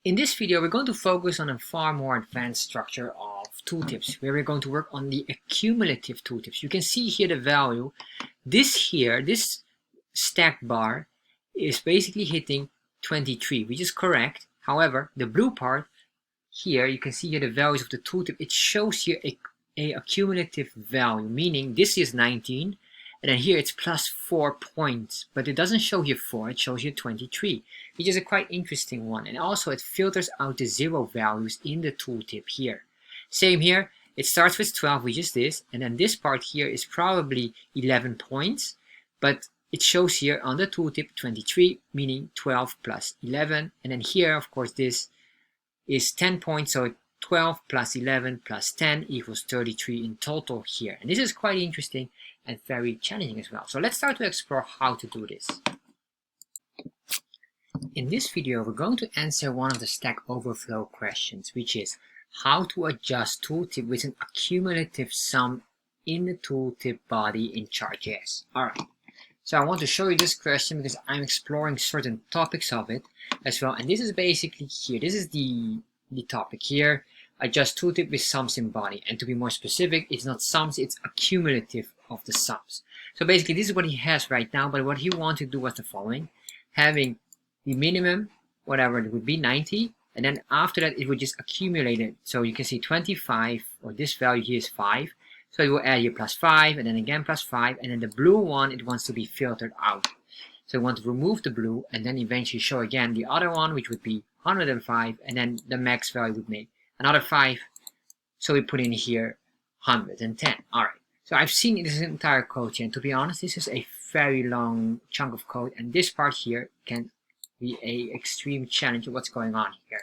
In this video, we're going to focus on a far more advanced structure of tooltips, where we're going to work on the accumulative tooltips. You can see here the value. This stack bar is basically hitting 23, which is correct. However, the blue part here, you can see here the values of the tooltip. It shows here a accumulative value, meaning this is 19, and then here it's plus 4 points, but it doesn't show here 4, it shows here 23, which is a quite interesting one. And also it filters out the 0 values in the tooltip here. Same here, it starts with 12, which is this, and then this part here is probably 11 points, but it shows here on the tooltip 23, meaning 12 plus 11, and then here, of course, this is 10 points, so 12 plus 11 plus 10 equals 33 in total here. And this is quite interesting and very challenging as well. So let's start to explore how to do this. In this video, we're going to answer one of the Stack Overflow questions, which is how to adjust tooltip with an accumulative sum in the tooltip body in Chartjs. Alright, so I want to show you this question because I'm exploring certain topics of it as well. And this is basically here, this is the topic here, adjust tooltip with sums in body. And to be more specific, it's not sums, it's accumulative of the sums. So basically this is what he has right now, but what he wanted to do was the following: having the minimum, whatever it would be, 90, and then after that it would just accumulate it. So you can see 25, or this value here is 5, so it will add here plus 5, and then again plus 5, and then the blue one, it wants to be filtered out. So we want to remove the blue, and then eventually show again the other one, which would be 105, and then the max value would make another 5, so we put in here 110. Alright, so I've seen this entire code here, and to be honest, this is a very long chunk of code, and this part here can be a extreme challenge of what's going on here.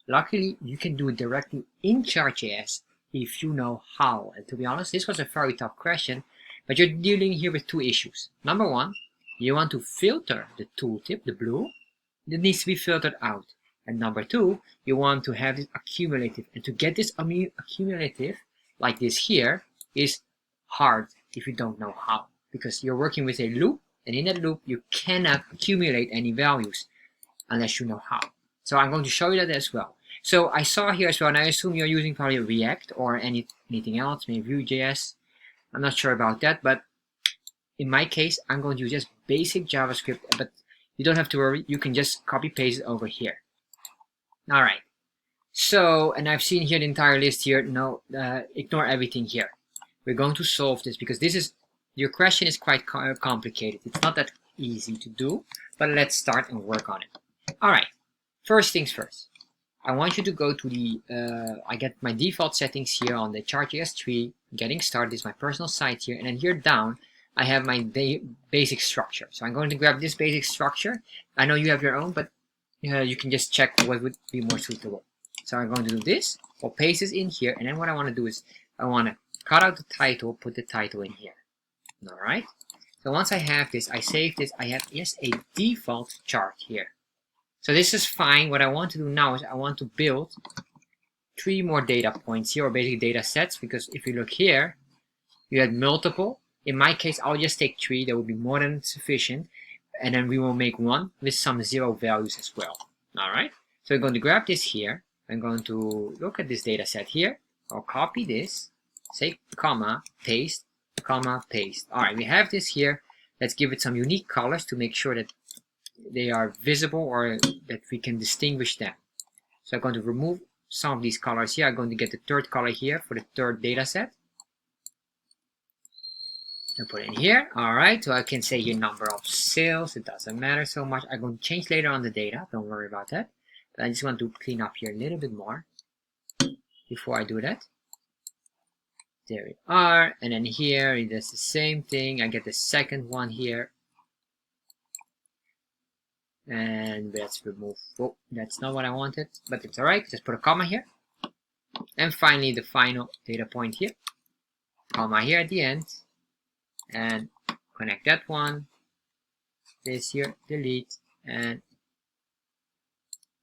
Luckily, you can do it directly in Chartjs if you know how. And to be honest, this was a very tough question, but you're dealing here with two issues. Number one, you want to filter the tooltip, the blue, that needs to be filtered out. And number two, you want to have this accumulative. And to get this accumulative, like this here, is hard if you don't know how. Because you're working with a loop, and in that loop, you cannot accumulate any values unless you know how. So I'm going to show you that as well. So I saw here as well, and I assume you're using probably React or anything else, maybe Vue.js. I'm not sure about that, but in my case, I'm going to use just basic JavaScript, but you don't have to worry. You can just copy paste it over here. All right. So, and I've seen here the entire list here. No, ignore everything here. We're going to solve this because this is, your question is quite complicated. It's not that easy to do, but let's start and work on it. All right. First things first. I want you to go to the, I get my default settings here on the Chartjs tree, getting started. This is my personal site here, and then here down, I have my basic structure. So I'm going to grab this basic structure. I know you have your own, but you can just check what would be more suitable. So I'm going to do this. I'll paste this in here, and then what I want to do is I want to cut out the title, put the title in here. All right. So once I have this, I save this. I have just a default chart here. So this is fine. What I want to do now is I want to build 3 more data points here, or basically data sets, because if you look here, you had multiple. In my case, I'll just take 3. That will be more than sufficient. And then we will make one with some 0 values as well. All right. So we're going to grab this here. I'm going to look at this data set here. I'll copy this, say comma, paste, comma, paste. All right. We have this here. Let's give it some unique colors to make sure that they are visible or that we can distinguish them. So I'm going to remove some of these colors here. I'm going to get the third color here for the third data set. And put it in here. Alright, so I can say your number of sales. It doesn't matter so much. I'm going to change later on the data. Don't worry about that. But I just want to clean up here a little bit more before I do that. There we are. And then here it does the same thing. I get the second one here. And let's remove, oh, that's not what I wanted, but it's alright. Just put a comma here. And finally, the final data point here. Comma here at the end. And connect that one. This here, delete, and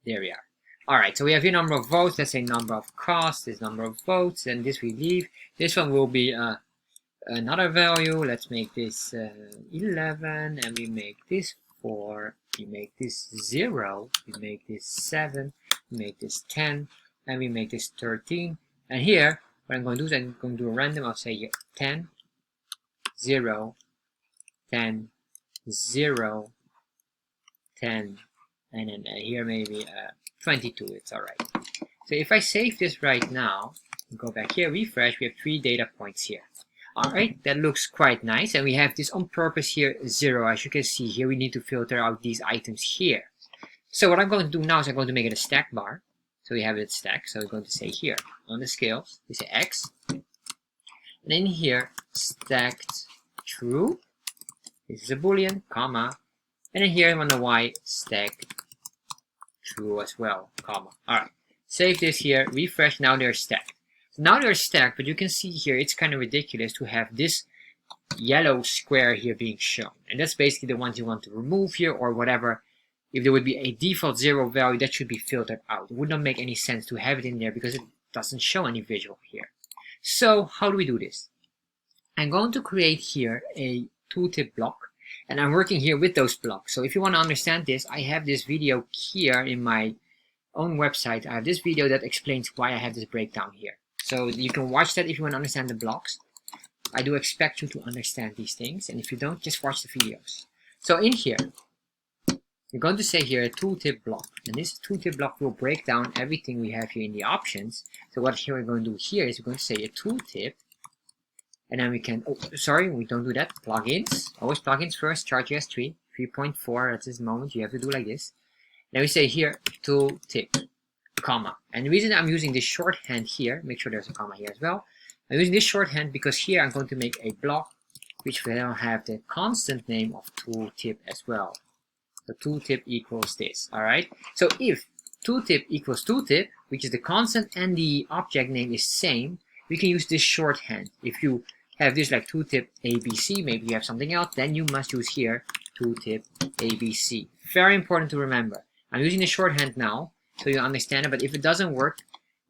there we are. Alright, so we have here number of votes. Let's say number of costs is number of votes, and this we leave. This one will be another value. Let's make this 11, and we make this 4. We make this 0, we make this 7, make this 10, and we make this 13. And here, what I'm going to do is I'm going to do a random. I'll say here 10, 0, 10, 0, 10, and then here maybe 22. It's all right. So if I save this right now, go back here, refresh, we have 3 data points here. All right, that looks quite nice. And we have this on purpose here, 0. As you can see here, we need to filter out these items here. So what I'm going to do now is I'm going to make it a stack bar. So we have it stacked. So we're going to say here on the scales, we say X. And in here, stacked true. This is a Boolean, comma. And then here on the Y, stacked true as well, comma. All right, save this here, refresh. Now they're stacked. So now they're stacked, but you can see here it's kind of ridiculous to have this yellow square here being shown. And that's basically the ones you want to remove here or whatever. If there would be a default 0 value, that should be filtered out. It would not make any sense to have it in there because it doesn't show any visual here. So how do we do this? I'm going to create here a tooltip block, and I'm working here with those blocks. So if you want to understand this, I have this video here in my own website. I have this video that explains why I have this breakdown here. So you can watch that if you want to understand the blocks. I do expect you to understand these things, and if you don't, just watch the videos. So in here, we're going to say here a tooltip block, and this tooltip block will break down everything we have here in the options. So what here we're going to do here is we're going to say a tooltip, and then we can, oh sorry, we don't do that, plugins, always plugins first, Chartjs 3.4 at this moment, you have to do like this. Then we say here tooltip, comma, and the reason I'm using this shorthand here, make sure there's a comma here as well. I'm using this shorthand because here I'm going to make a block which will have the constant name of tooltip as well. So tooltip equals this, all right? So if tooltip equals tooltip, which is the constant and the object name is same, we can use this shorthand. If you have this like tooltip ABC, maybe you have something else, then you must use here tooltip ABC. Very important to remember. I'm using the shorthand now, so you understand it, but if it doesn't work,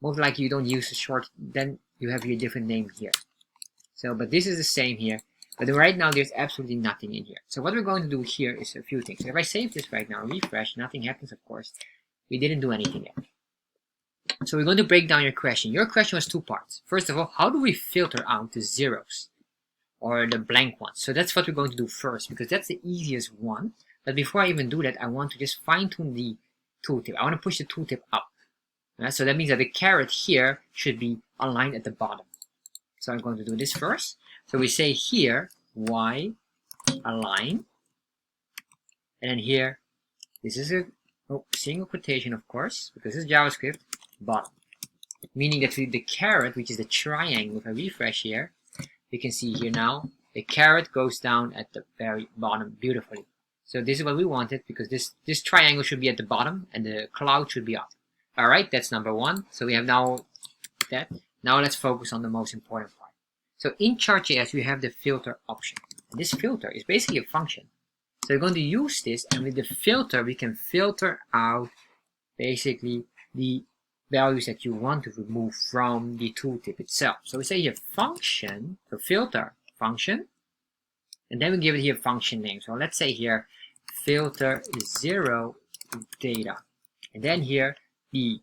most likely you don't use the short, then you have your different name here. So, but this is the same here. But right now, there's absolutely nothing in here. So what we're going to do here is a few things. So if I save this right now, refresh, nothing happens, of course. We didn't do anything yet. So we're going to break down your question. Your question was 2 parts. First of all, how do we filter out the zeros or the blank ones? So that's what we're going to do first, because that's the easiest one. But before I even do that, I want to just fine-tune the tooltip. I want to push the tooltip up. So that means that the caret here should be aligned at the bottom. So I'm going to do this first. So we say here, Y align. And then here, this is a single quotation, of course, because this is JavaScript, bottom. Meaning that the caret, which is the triangle, if I refresh here, you can see here now, the caret goes down at the very bottom beautifully. So this is what we wanted, because this triangle should be at the bottom and the cloud should be up. All right, that's number 1. So we have now that. Now let's focus on the most important part. So in Chartjs, we have the filter option. And this filter is basically a function. So we're going to use this, and with the filter, we can filter out basically the values that you want to remove from the tooltip itself. So we say here function, so filter function, and then we give it here function name. So let's say here filter 0 data, and then here the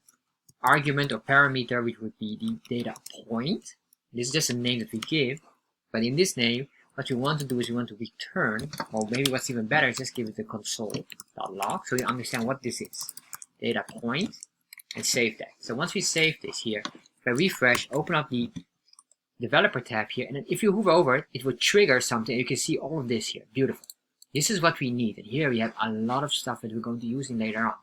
argument or parameter, which would be the data point. This is just a name that we give, but in this name, what we want to do is we want to return, or maybe what's even better is just give it the console.log, so we understand what this is. Data point, and save that. So once we save this here, if I refresh, open up the developer tab here, and then if you hover over it, it will trigger something. You can see all of this here. Beautiful. This is what we need, and here we have a lot of stuff that we're going to use in later on.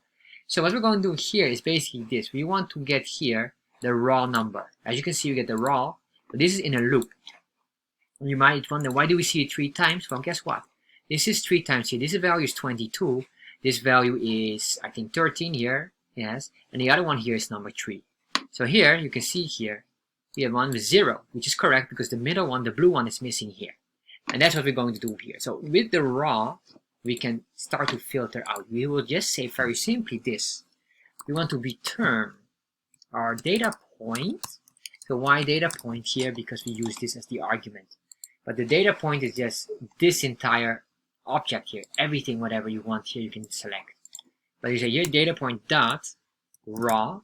So what we're going to do here is basically this. We want to get here the raw number. As you can see, you get the raw, but this is in a loop. And you might wonder, why do we see it 3 times? Well, guess what? This is 3 times here. This value is 22. This value is, I think, 13 here. Yes. And the other one here is number 3. So here, you can see here, we have one with 0, which is correct because the middle one, the blue one, is missing here. And that's what we're going to do here. So with the raw, we can start to filter out. We will just say very simply this. We want to return our data point. So why data point here? Because we use this as the argument. But the data point is just this entire object here. Everything, whatever you want here, you can select. But you say here data point dot, raw,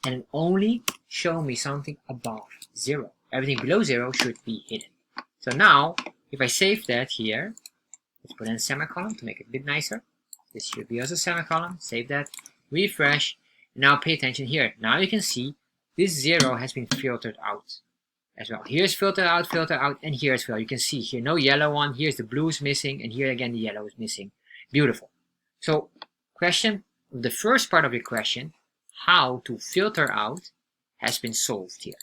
and only show me something above 0. Everything below 0 should be hidden. So now, if I save that here, let's put in a semicolon to make it a bit nicer. This should be also a semicolon. Save that, refresh. Now pay attention here. Now you can see this 0 has been filtered out as well. Here's filtered out, and here as well. You can see here no yellow one. Here's the blue is missing, and here again the yellow is missing. Beautiful. So the first part of your question, how to filter out, has been solved here.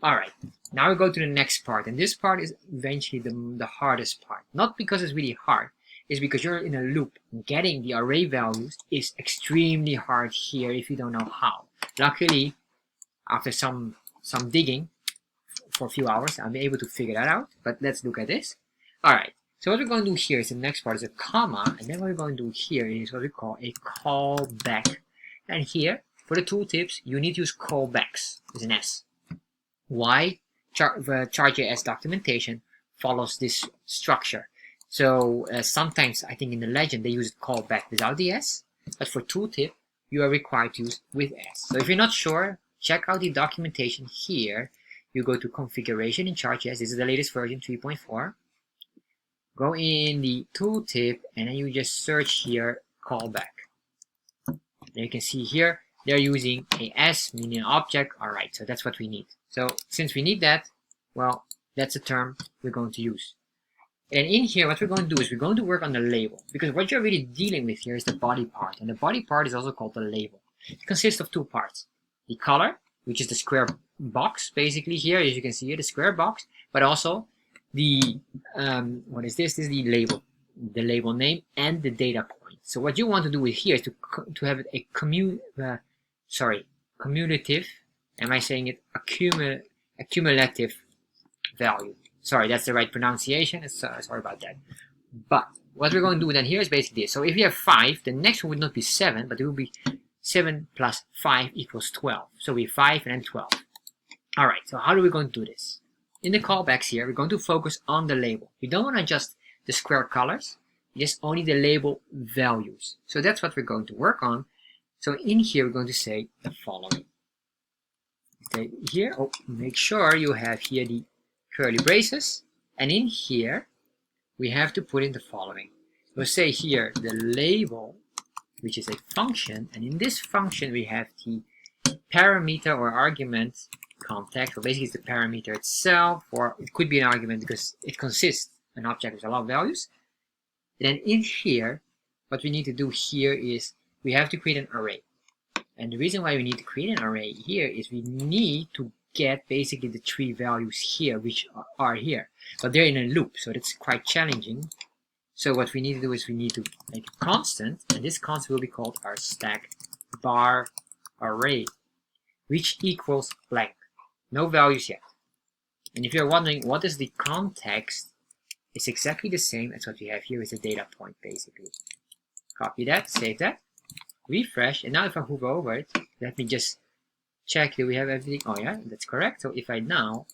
Alright, now we go to the next part, and this part is eventually the hardest part. Not because it's really hard, it's because you're in a loop. Getting the array values is extremely hard here if you don't know how. Luckily, after some digging for a few hours, I'll be able to figure that out, but let's look at this. Alright, so what we're going to do here is the next part is a comma, and then what we're going to do here is what we call a callback. And here, for the tooltips, you need to use callbacks with an S. Why? The Chartjs documentation follows this structure. So sometimes, I think in the legend, they use callback without the S, but for tooltip, you are required to use with S. So if you're not sure, check out the documentation here. You go to configuration in Chartjs. This is the latest version, 3.4. Go in the tooltip, and then you just search here callback. And you can see here they're using a S, meaning an object. Alright, so that's what we need. So since we need that, well, that's a term we're going to use. And in here, what we're going to do is we're going to work on the label, because what you're really dealing with here is the body part, and the body part is also called the label. It consists of two parts: the color, which is the square box, basically here, as you can see here, the square box, but also the what is this? This is the label name and the data point. So what you want to do with here is to have a cumulative. Am I saying it? Accumulative value. Sorry, that's the right pronunciation. Sorry about that. But what we're going to do then here is basically this. So if you have 5, the next one would not be 7, but it will be 7 plus 5 equals 12. So we have 5 and then 12. Alright, so how are we going to do this? In the callbacks here, we're going to focus on the label. We don't want to adjust the square colors, just only the label values. So that's what we're going to work on. So in here, we're going to say the following. Okay, here, make sure you have here the curly braces, and in here we have to put in the following. We'll say here the label, which is a function, and in this function we have the parameter or argument context, or basically it's the parameter itself, or it could be an argument because it consists an object with a lot of values. And then in here, what we need to do here is we have to create an array. And the reason why we need to create an array here is we need to get basically the 3 values here, which are here. But they're in a loop, so that's quite challenging. So what we need to do is we need to make a constant, and this constant will be called our stack bar array, which equals blank. No values yet. And if you're wondering what is the context, it's exactly the same as what we have here with the data point, basically. Copy that, save that, refresh, and now if I hover over it, let me just check that we have everything. Oh yeah, that's correct. So if I now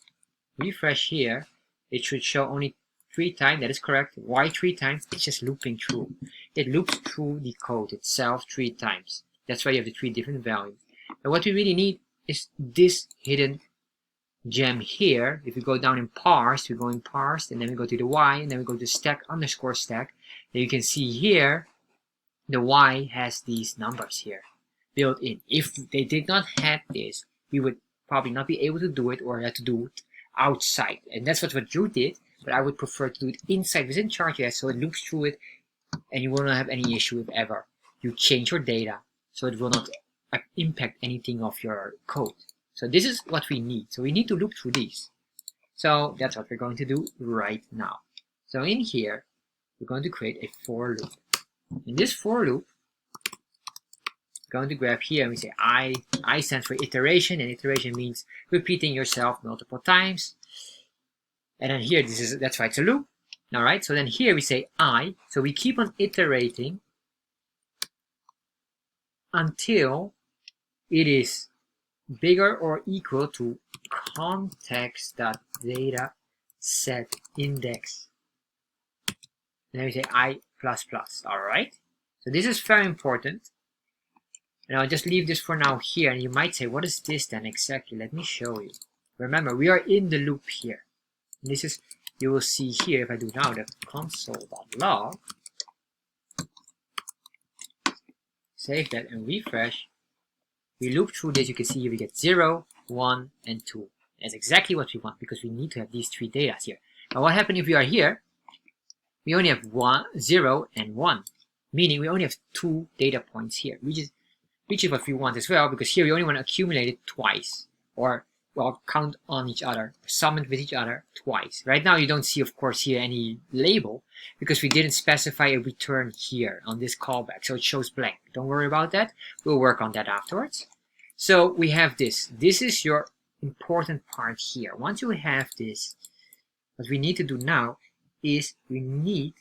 refresh here, it should show only 3 times. That is correct. Why 3 times? It's just looping through. It loops through the code itself 3 times. That's why you have the 3 different values. And what we really need is this hidden gem here. If we go down in parse, we go in parse, and then we go to the y, and then we go to stack underscore stack. Then you can see here the y has these numbers here built in. If they did not have this, we would probably not be able to do it, or have to do it outside. And that's what you did, but I would prefer to do it inside within Chartjs, so it loops through it, and you will not have any issue if ever you change your data, so it will not impact anything of your code. So this is what we need. So we need to loop through these. So that's what we're going to do right now. So in here, we're going to create a for loop. In this for loop, we're going to grab here and we say I stands for iteration, and iteration means repeating yourself multiple times. And then here, that's why it's a loop. Alright, so then here we say I, so we keep on iterating until it is bigger or equal to context.dataSetIndex. And then we say I++. Alright, so this is very important. And I'll just leave this for now here. And you might say, what is this then exactly? Let me show you. Remember, we are in the loop here. And this is, you will see here, if I do now the console.log, save that and refresh. We loop through this. You can see here we get 0, 1, and 2. That's exactly what we want because we need to have these 3 data here. Now what happens if we are here? We only have 0 and 1, meaning we only have 2 data points here, which is what we want as well, because here we only want to accumulate it twice, or well, count on each other, sum it with each other twice. Right now you don't see, of course, here any label because we didn't specify a return here on this callback, so it shows blank. Don't worry about that. We'll work on that afterwards. So we have this. This is your important part here. Once you have this, what we need to do now is we need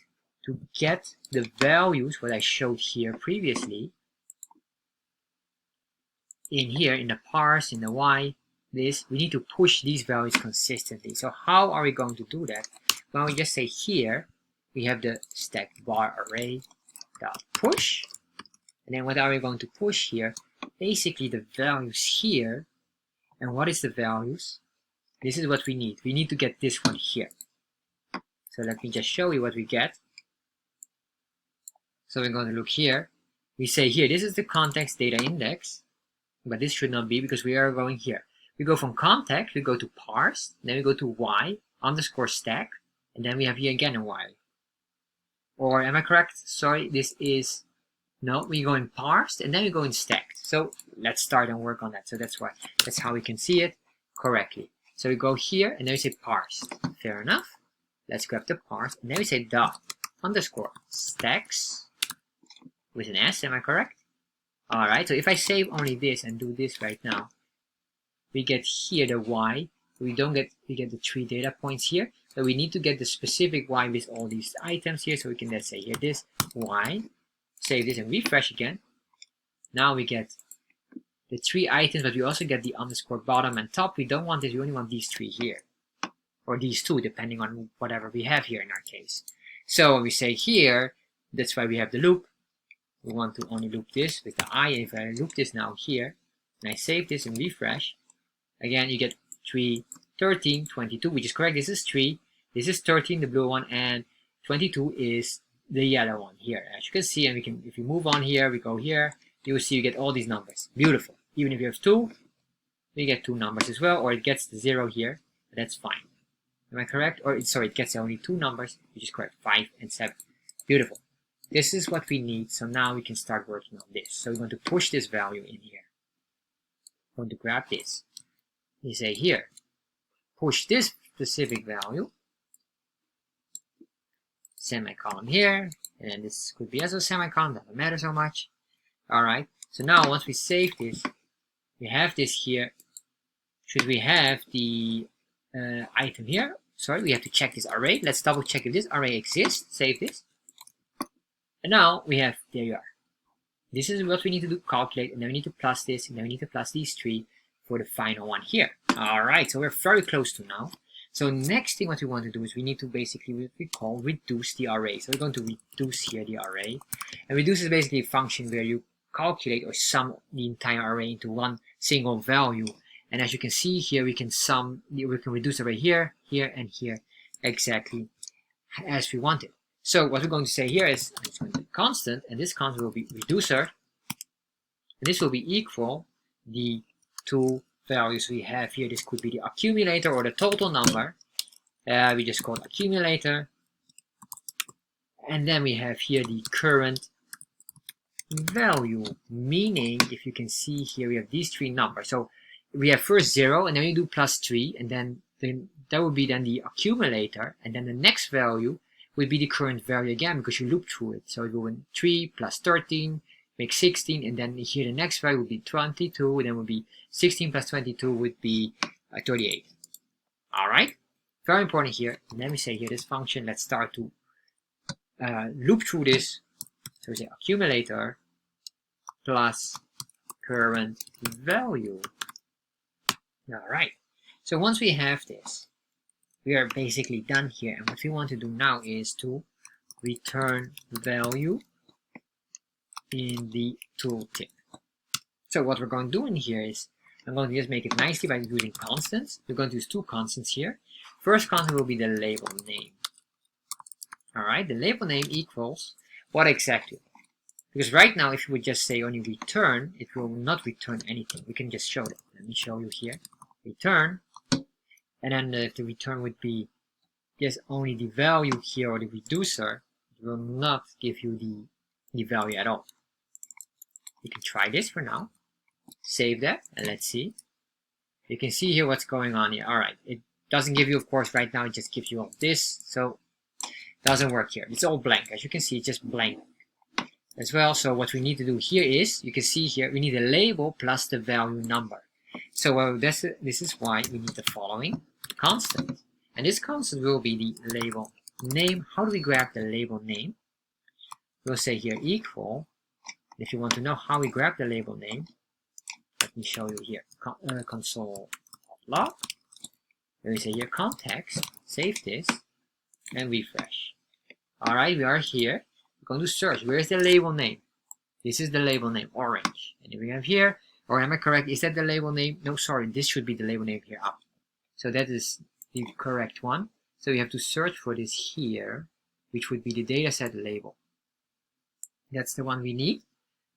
to get the values, what I showed here previously, in here, in the parse, in the y, this, we need to push these values consistently. So how are we going to do that? Well, we just say here, we have the stack bar array dot push. And then what are we going to push here? Basically the values here. And what is the values? This is what we need. We need to get this one here. So let me just show you what we get. So we're going to look here. We say here, this is the context data index. But this should not be because we are going here. We go from context, we go to parse, then we go to y underscore stack, and then we have here again a y. Or am I correct? Sorry, this is, no, we go in parsed and then we go in stacked. So let's start and work on that. So that's how we can see it correctly. So we go here and then we say parsed. Fair enough. Let's grab the parse and then we say dot underscore stacks with an S, am I correct? Alright, so if I save only this and do this right now, we get here the y. We get the 3 data points here. So we need to get the specific y with all these items here. So we can let's say here this y. Save this and refresh again. Now we get the 3 items, but we also get the underscore bottom and top. We don't want this, we only want these 3 here. Or these 2, depending on whatever we have here in our case. So when we say here, that's why we have the loop. We want to only loop this with the I. And if I loop this now here, and I save this and refresh, again you get 3, 13, 22, which is correct. This is 3, this is 13, the blue one, and 22 is the yellow one here. As you can see, and we can, if you move on here, we go here, you will see you get all these numbers. Beautiful. Even if you have 2, you get 2 numbers as well, or it gets the 0 here, but that's fine. Am I correct? Or sorry, it gets only 2 numbers, which is correct, 5 and 7. Beautiful. This is what we need, so now we can start working on this. So we're going to push this value in here. I'm going to grab this. We say here, push this specific value, semicolon here, and then this could be also semicolon, doesn't matter so much. Alright, so now once we save this, we have this here. Should we have the item here? Sorry, we have to check this array. Let's double check if this array exists. Save this. And now we have, there you are. This is what we need to do, calculate, and then we need to plus this, and then we need to plus these 3 for the final one here. Alright, so we're very close to now. So next thing what we want to do is we need to basically what we call reduce the array. So we're going to reduce here the array. And reduce is basically a function where you calculate or sum the entire array into one single value. And as you can see here, we can reduce the array here, here, and here exactly as we want it. So what we're going to say here is it's going to be constant, and this constant will be reducer, and this will be equal the 2 values we have here. This could be the accumulator or the total number. We just call it accumulator, and then we have here the current value, meaning if you can see here we have these 3 numbers. So we have first 0, and then you do plus 3, and then that would be then the accumulator, and then the next value would be the current value again because you loop through it. So it will be 3 plus 13 makes 16, and then here the next value would be 22, then would be 16 plus 22 would be 38. Alright, very important here. And then we say here this function, let's start to loop through this. So we say accumulator plus current value. Alright, so once we have this, we are basically done here, and what we want to do now is to return value in the tooltip. So what we're going to do in here is, I'm going to just make it nicely by using constants. We're going to use two constants here. First constant will be the label name. Alright, the label name equals what exactly? Because right now, if you would just say only return, it will not return anything. We can just show that. Let me show you here. Return. And then the return would be just only the value here, or the reducer. It will not give you the value at all. You can try this for now. Save that, and let's see. You can see here what's going on here. Alright, it doesn't give you, of course, right now, it just gives you all this. So, it doesn't work here. It's all blank. As you can see, it's just blank as well. So what we need to do here is, you can see here, we need a label plus the value number. So this is why we need the following constant. And this constant will be the label name. How do we grab the label name? We'll say here equal. If you want to know how we grab the label name, let me show you here. Console log. Then we say here context, save this, and refresh. Alright, we are here. We're going to search. Where is the label name? This is the label name, orange. And then we have here, or am I correct? Is that the label name? No, sorry, this should be the label name here up. So that is the correct one. So we have to search for this here, which would be the dataset label. That's the one we need.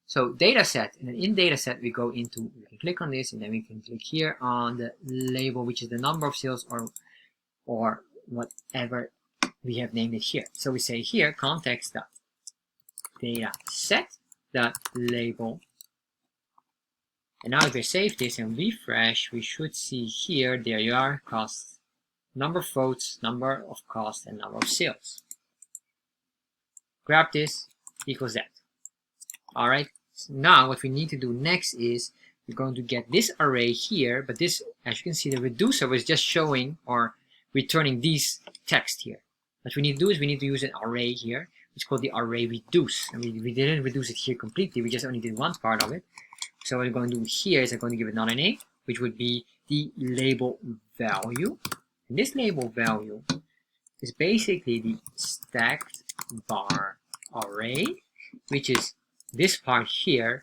So dataset, and then in dataset we go into, we can click on this, and then we can click here on the label, which is the number of sales or whatever we have named it here. So we say here context.dataset.label. And now if we save this and refresh, we should see here, there you are, cost, number of votes, number of cost, and number of sales. Grab this, equals that. Alright, so now what we need to do next is, we're going to get this array here, but this, as you can see, the reducer was just showing or returning these text here. What we need to do is we need to use an array here, which is called the array reduce. And we didn't reduce it here completely, we just only did one part of it. So what I'm going to do here is I'm going to give it another name, which would be the label value. And this label value is basically the stacked bar array, which is this part here,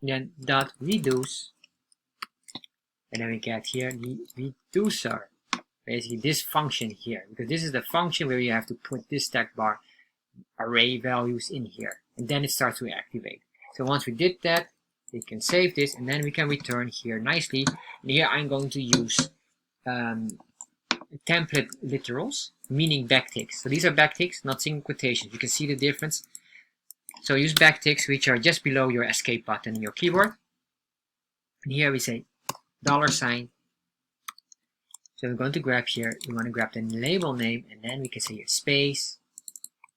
and then dot reduce, and then we get here the reducer, basically this function here, because this is the function where you have to put this stack bar array values in here, and then it starts to activate. So once we did that, we can save this, and then we can return here nicely. And here I'm going to use template literals, meaning backticks. So these are backticks, not single quotations. You can see the difference. So use backticks, which are just below your escape button in your keyboard. And here we say $. So we're going to grab here, we want to grab the label name, and then we can say a space.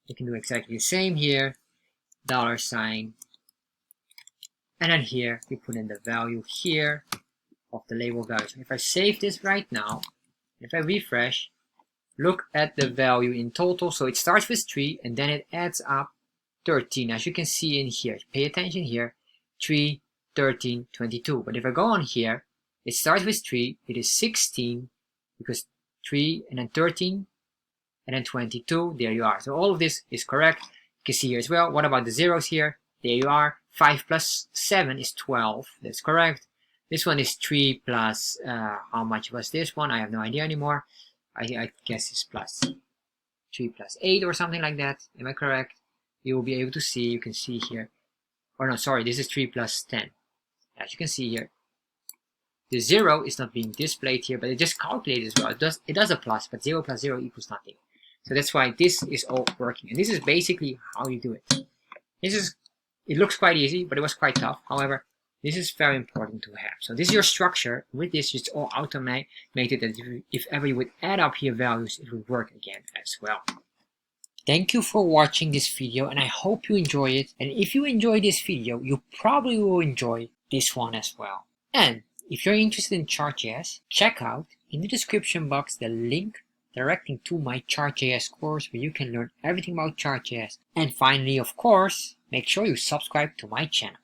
We can do exactly the same here, $. And then here, we put in the value here of the label value. So if I save this right now, if I refresh, look at the value in total. So it starts with 3, and then it adds up 13, as you can see in here. Pay attention here, 3, 13, 22. But if I go on here, it starts with 3, it is 16, because 3 and then 13 and then 22, there you are. So all of this is correct. You can see here as well. What about the zeros here? There you are. 5 plus 7 is 12. That's correct. This one is 3 plus, how much was this one? I have no idea anymore. I guess it's plus 3 plus 8 or something like that. Am I correct? You will be able to see, you can see here. Or no, sorry, this is 3 plus 10. As you can see here, the 0 is not being displayed here, but it just calculates as well. It does a plus, but 0 plus 0 equals nothing. So that's why this is all working. And this is basically how you do it. It looks quite easy, but it was quite tough. However, this is very important to have. So this is your structure. With this, it's all automated that if ever you would add up here values, it would work again as well. Thank you for watching this video, and I hope you enjoy it. And if you enjoy this video, you probably will enjoy this one as well. And if you're interested in Chartjs, check out in the description box the link directing to my Chartjs course where you can learn everything about Chartjs. And finally, of course, make sure you subscribe to my channel.